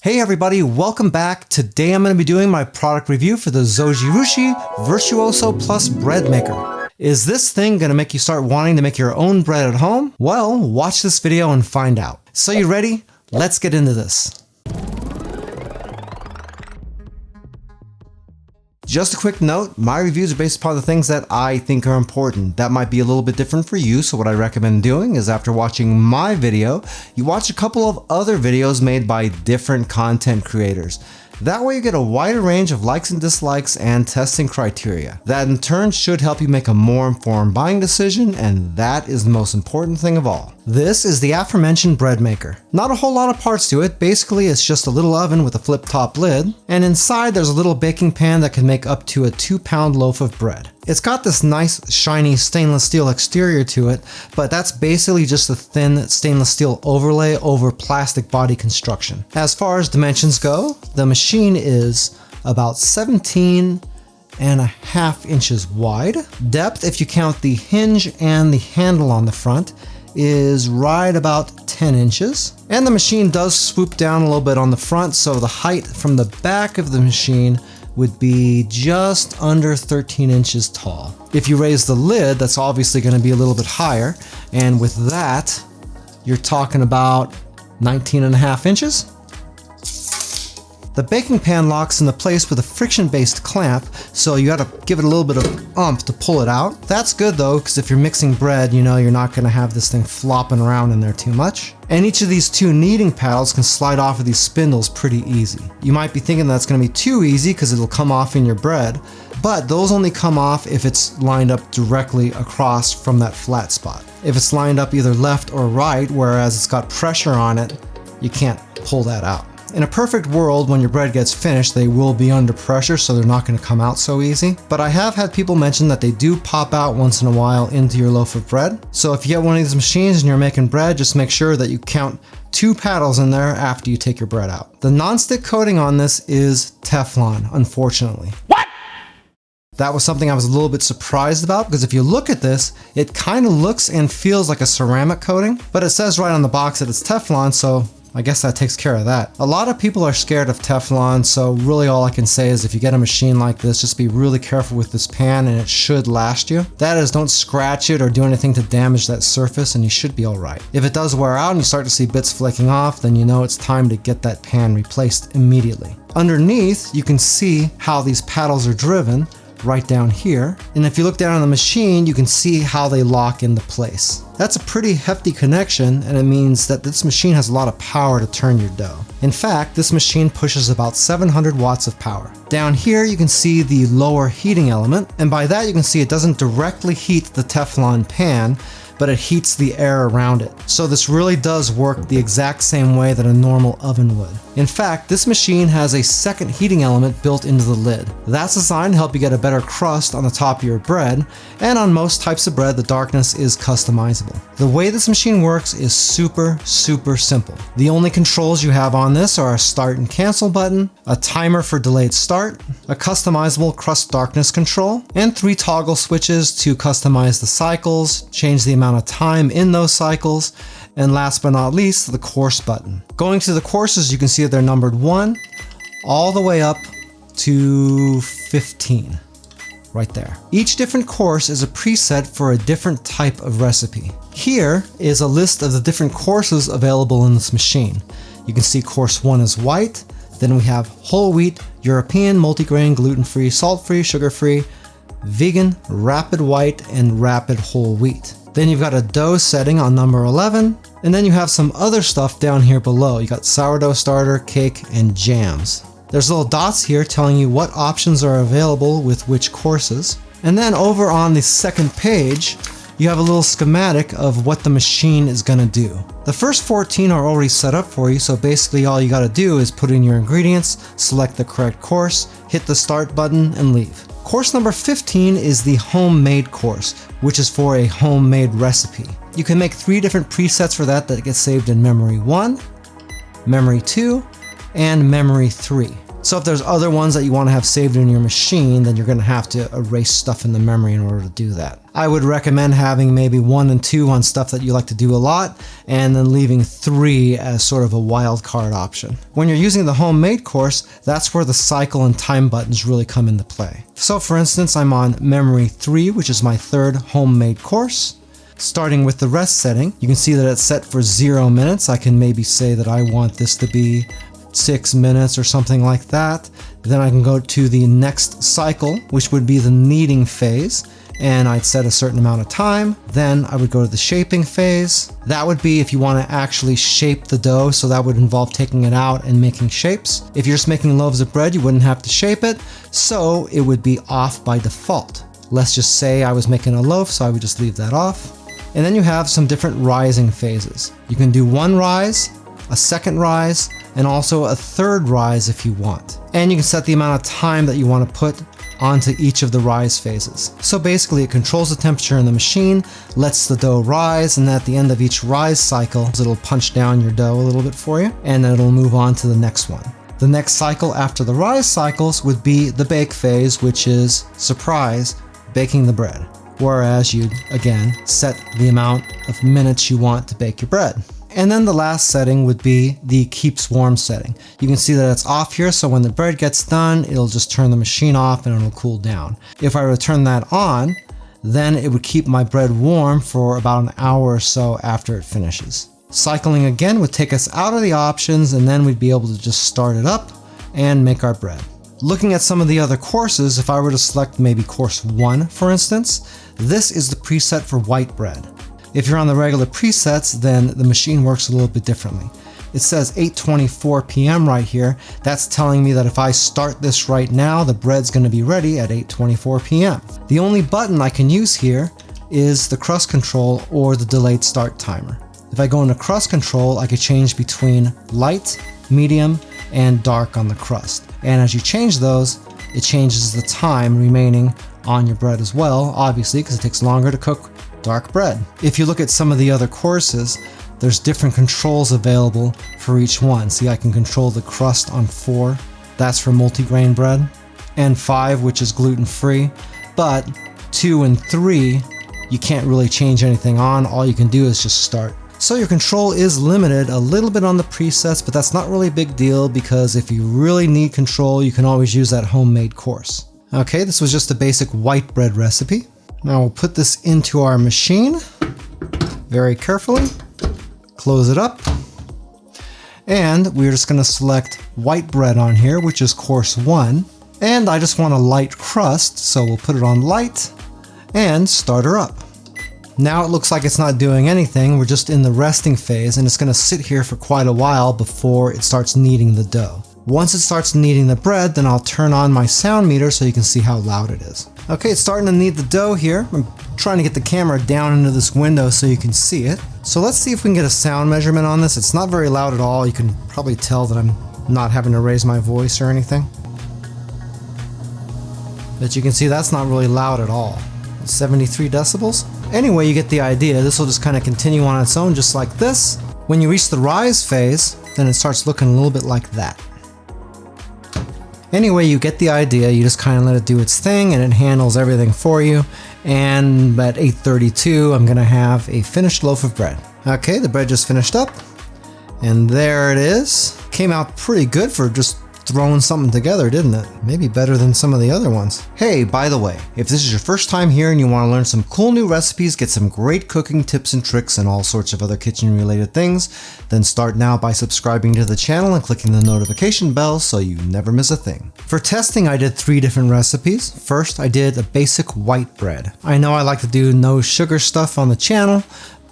Hey everybody, welcome back. Today I'm going to be doing my product review for the Zojirushi Virtuoso Plus Breadmaker. Is this thing going to make you start wanting to make your own bread at home? Well, watch this video and find out. So you ready? Let's get into this. Just a quick note, my reviews are based upon the things that I think are important. That might be a little bit different for you, so what I recommend doing is after watching my video, you watch a couple of other videos made by different content creators. That way you get a wider range of likes and dislikes and testing criteria. That in turn should help you make a more informed buying decision, and that is the most important thing of all. This is the aforementioned bread maker. Not a whole lot of parts to it. Basically it's just a little oven with a flip top lid, and inside there's a little baking pan that can make up to a 2-pound loaf of bread. It's got this nice shiny stainless steel exterior to it, but that's basically just a thin stainless steel overlay over plastic body construction. As far as dimensions go, the machine is about 17.5 inches wide. Depth, if you count the hinge and the handle on the front, is right about 10 inches. And the machine does swoop down a little bit on the front, so the height from the back of the machine would be just under 13 inches tall. If you raise the lid, that's obviously going to be a little bit higher, and with that, you're talking about 19.5 inches. The baking pan locks into place with a friction-based clamp, so you gotta give it a little bit of oomph to pull it out. That's good though, because if you're mixing bread, you know you're not gonna have this thing flopping around in there too much. And each of these two kneading paddles can slide off of these spindles pretty easy. You might be thinking that's gonna be too easy because it'll come off in your bread, but those only come off if it's lined up directly across from that flat spot. If it's lined up either left or right, whereas it's got pressure on it, you can't pull that out. In a perfect world, when your bread gets finished, they will be under pressure, so they're not going to come out so easy. But I have had people mention that they do pop out once in a while into your loaf of bread. So if you get one of these machines and you're making bread, just make sure that you count 2 paddles in there after you take your bread out. The non-stick coating on this is Teflon, unfortunately. What? That was something I was a little bit surprised about, because if you look at this, it kind of looks and feels like a ceramic coating, but it says right on the box that it's Teflon, so I guess that takes care of that. A lot of people are scared of Teflon, so really all I can say is if you get a machine like this, just be really careful with this pan and it should last you. That is, don't scratch it or do anything to damage that surface and you should be alright. If it does wear out and you start to see bits flaking off, then you know it's time to get that pan replaced immediately. Underneath, you can see how these paddles are driven right down here. And if you look down on the machine, you can see how they lock into place. That's a pretty hefty connection, and it means that this machine has a lot of power to turn your dough. In fact, this machine pushes about 700 watts of power. Down here, you can see the lower heating element, and by that you can see it doesn't directly heat the Teflon pan, but it heats the air around it. So this really does work the exact same way that a normal oven would. In fact, this machine has a second heating element built into the lid. That's designed to help you get a better crust on the top of your bread, and on most types of bread, the darkness is customizable. The way this machine works is super simple. The only controls you have on this are a start and cancel button, a timer for delayed start, a customizable crust darkness control, and 3 toggle switches to customize the cycles, change the amount of time in those cycles, and last but not least, the course button. Going to the courses, you can see that they're numbered 1 all the way up to 15. Right there. Each different course is a preset for a different type of recipe. Here is a list of the different courses available in this machine. You can see course 1 is white, then we have whole wheat, European, multigrain, gluten-free, salt-free, sugar-free, vegan, rapid white, and rapid whole wheat. Then you've got a dough setting on number 11, and then you have some other stuff down here below. You got sourdough starter, cake, and jams. There's little dots here telling you what options are available with which courses. And then over on the second page, you have a little schematic of what the machine is going to do. The first 14 are already set up for you, so basically all you got to do is put in your ingredients, select the correct course, hit the start button, and leave. Course number 15 is the homemade course, which is for a homemade recipe. You can make 3 different presets for that get saved in memory 1, memory 2, and memory 3. So if there's other ones that you want to have saved in your machine, then you're going to have to erase stuff in the memory in order to do that. I would recommend having maybe 1 and 2 on stuff that you like to do a lot, and then leaving 3 as sort of a wildcard option. When you're using the homemade course, that's where the cycle and time buttons really come into play. So for instance, I'm on memory 3, which is my 3rd homemade course. Starting with the rest setting, you can see that it's set for 0 minutes. I can maybe say that I want this to be 6 minutes or something like that. Then I can go to the next cycle, which would be the kneading phase, and I'd set a certain amount of time. Then I would go to the shaping phase. That would be if you want to actually shape the dough, so that would involve taking it out and making shapes. If you're just making loaves of bread, you wouldn't have to shape it, so it would be off by default. Let's just say I was making a loaf, so I would just leave that off. And then you have some different rising phases. You can do 1 rise, a 2nd rise, and also a 3rd rise if you want. And you can set the amount of time that you want to put onto each of the rise phases. So basically it controls the temperature in the machine, lets the dough rise, and at the end of each rise cycle, it'll punch down your dough a little bit for you, and then it'll move on to the next one. The next cycle after the rise cycles would be the bake phase, which is, surprise, baking the bread. Whereas you, again, set the amount of minutes you want to bake your bread. And then the last setting would be the keeps warm setting. You can see that it's off here, so when the bread gets done, it'll just turn the machine off and it'll cool down. If I were to turn that on, then it would keep my bread warm for about an hour or so after it finishes. Cycling again would take us out of the options, and then we'd be able to just start it up and make our bread. Looking at some of the other courses, if I were to select maybe course 1, for instance, this is the preset for white bread. If you're on the regular presets, then the machine works a little bit differently. It says 8:24 p.m. right here. That's telling me that if I start this right now, the bread's going to be ready at 8:24 p.m. The only button I can use here is the crust control or the delayed start timer. If I go into crust control, I could change between light, medium, and dark on the crust. And as you change those, it changes the time remaining on your bread as well, obviously, because it takes longer to cook dark bread. If you look at some of the other courses, there's different controls available for each one. See, I can control the crust on 4, that's for multigrain bread, and 5, which is gluten-free, but 2 and 3, you can't really change anything on. All you can do is just start. So your control is limited a little bit on the presets, but that's not really a big deal, because if you really need control, you can always use that homemade course. Okay, this was just a basic white bread recipe. Now we'll put this into our machine very carefully, close it up, and we're just going to select white bread on here, which is course 1, and I just want a light crust, so we'll put it on light and start her up. Now it looks like it's not doing anything. We're just in the resting phase, and it's going to sit here for quite a while before it starts kneading the dough. Once it starts kneading the bread, then I'll turn on my sound meter so you can see how loud it is. Okay, it's starting to knead the dough here. I'm trying to get the camera down into this window so you can see it. So let's see if we can get a sound measurement on this. It's not very loud at all. You can probably tell that I'm not having to raise my voice or anything. But you can see that's not really loud at all. 73 decibels. Anyway, you get the idea. This will just kind of continue on its own just like this. When you reach the rise phase, then it starts looking a little bit like that. Anyway, you get the idea. You just kind of let it do its thing, and it handles everything for you. And at 8:32, I'm gonna have a finished loaf of bread. Okay, the bread just finished up, and there it is. Came out pretty good for just throwing something together, didn't it? Maybe better than some of the other ones. Hey, by the way, if this is your first time here and you want to learn some cool new recipes, get some great cooking tips and tricks and all sorts of other kitchen related things, then start now by subscribing to the channel and clicking the notification bell so you never miss a thing. For testing, I did 3 different recipes. First, I did a basic white bread. I know I like to do no sugar stuff on the channel,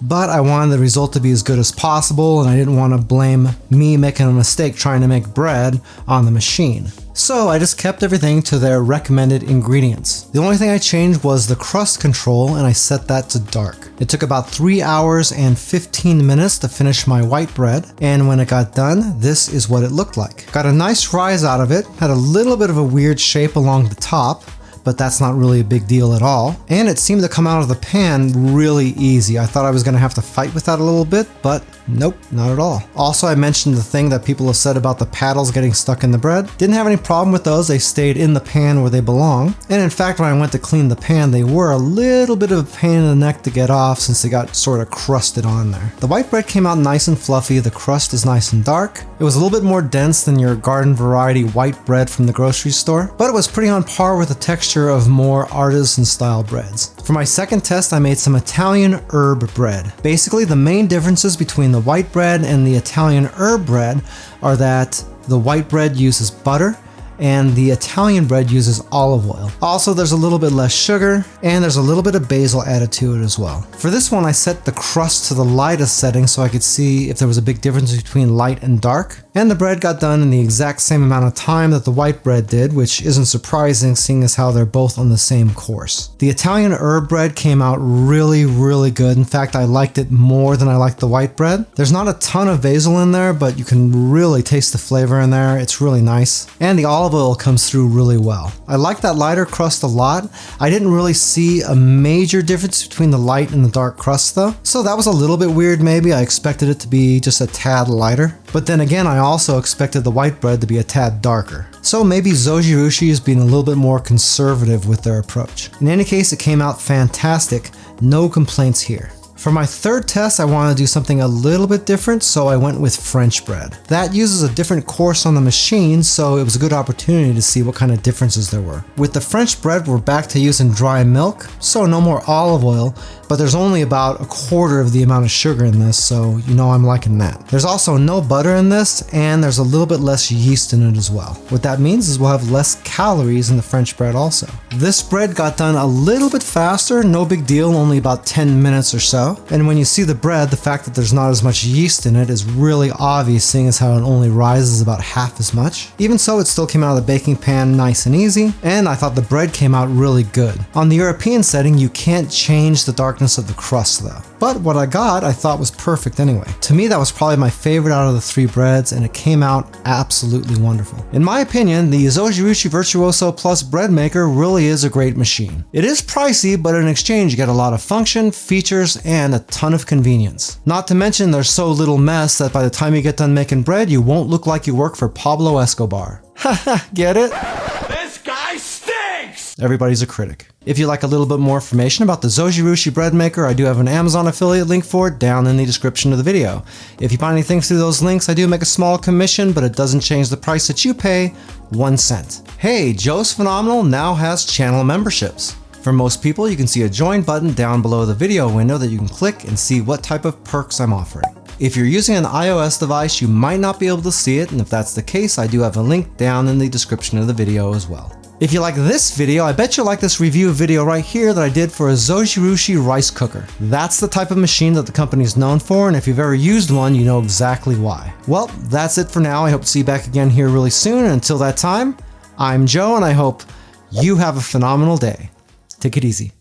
but I wanted the result to be as good as possible, and I didn't want to blame me making a mistake trying to make bread on the machine. So I just kept everything to their recommended ingredients. The only thing I changed was the crust control, and I set that to dark. It took about 3 hours and 15 minutes to finish my white bread, and when it got done, this is what it looked like. Got a nice rise out of it, had a little bit of a weird shape along the top, but that's not really a big deal at all. And it seemed to come out of the pan really easy. I thought I was gonna have to fight with that a little bit, but Nope, not at all. Also, I mentioned the thing that people have said about the paddles getting stuck in the bread. Didn't have any problem with those. They stayed in the pan where they belong. And in fact, when I went to clean the pan, they were a little bit of a pain in the neck to get off since they got sort of crusted on there. The white bread came out nice and fluffy. The crust is nice and dark. It was a little bit more dense than your garden variety white bread from the grocery store, but it was pretty on par with the texture of more artisan style breads. For my second test, I made some Italian herb bread. Basically, the main differences between the white bread and the Italian herb bread are that the white bread uses butter and the Italian bread uses olive oil. Also, there's a little bit less sugar and there's a little bit of basil added to it as well. For this one, I set the crust to the lightest setting so I could see if there was a big difference between light and dark. And the bread got done in the exact same amount of time that the white bread did, which isn't surprising seeing as how they're both on the same course. The Italian herb bread came out really, really good. In fact, I liked it more than I liked the white bread. There's not a ton of basil in there, but you can really taste the flavor in there. It's really nice. And the olive oil comes through really well. I like that lighter crust a lot. I didn't really see a major difference between the light and the dark crust though. So that was a little bit weird maybe. I expected it to be just a tad lighter. But then again, I also expected the white bread to be a tad darker. So maybe Zojirushi is being a little bit more conservative with their approach. In any case, it came out fantastic. No complaints here. For my third test, I wanted to do something a little bit different, so I went with French bread. That uses a different course on the machine, so it was a good opportunity to see what kind of differences there were. With the French bread, we're back to using dry milk, so no more olive oil, but there's only about a quarter of the amount of sugar in this, so you know I'm liking that. There's also no butter in this, and there's a little bit less yeast in it as well. What that means is we'll have less calories in the French bread also. This bread got done a little bit faster, no big deal, only about 10 minutes or so. And when you see the bread, the fact that there's not as much yeast in it is really obvious, seeing as how it only rises about half as much. Even so, it still came out of the baking pan nice and easy, and I thought the bread came out really good. On the European setting, you can't change the darkness of the crust though. But what I got, I thought was perfect anyway. To me, that was probably my favorite out of the three breads, and it came out absolutely wonderful. In my opinion, the Zojirushi Virtuoso Plus Breadmaker really is a great machine. It is pricey, but in exchange you get a lot of function, features, and a ton of convenience. Not to mention there's so little mess that by the time you get done making bread, you won't look like you work for Pablo Escobar. Haha, get it? This guy stinks! Everybody's a critic. If you'd like a little bit more information about the Zojirushi Breadmaker, I do have an Amazon affiliate link for it down in the description of the video. If you buy anything through those links, I do make a small commission, but it doesn't change the price that you pay 1 cent. Hey, Joe's Phenomenal now has channel memberships. For most people, you can see a join button down below the video window that you can click and see what type of perks I'm offering. If you're using an iOS device, you might not be able to see it, and if that's the case, I do have a link down in the description of the video as well. If you like this video, I bet you'll like this review video right here that I did for a Zojirushi rice cooker. That's the type of machine that the company is known for, and if you've ever used one, you know exactly why. Well, that's it for now. I hope to see you back again here really soon, and until that time, I'm Joe, and I hope you have a phenomenal day. Take it easy.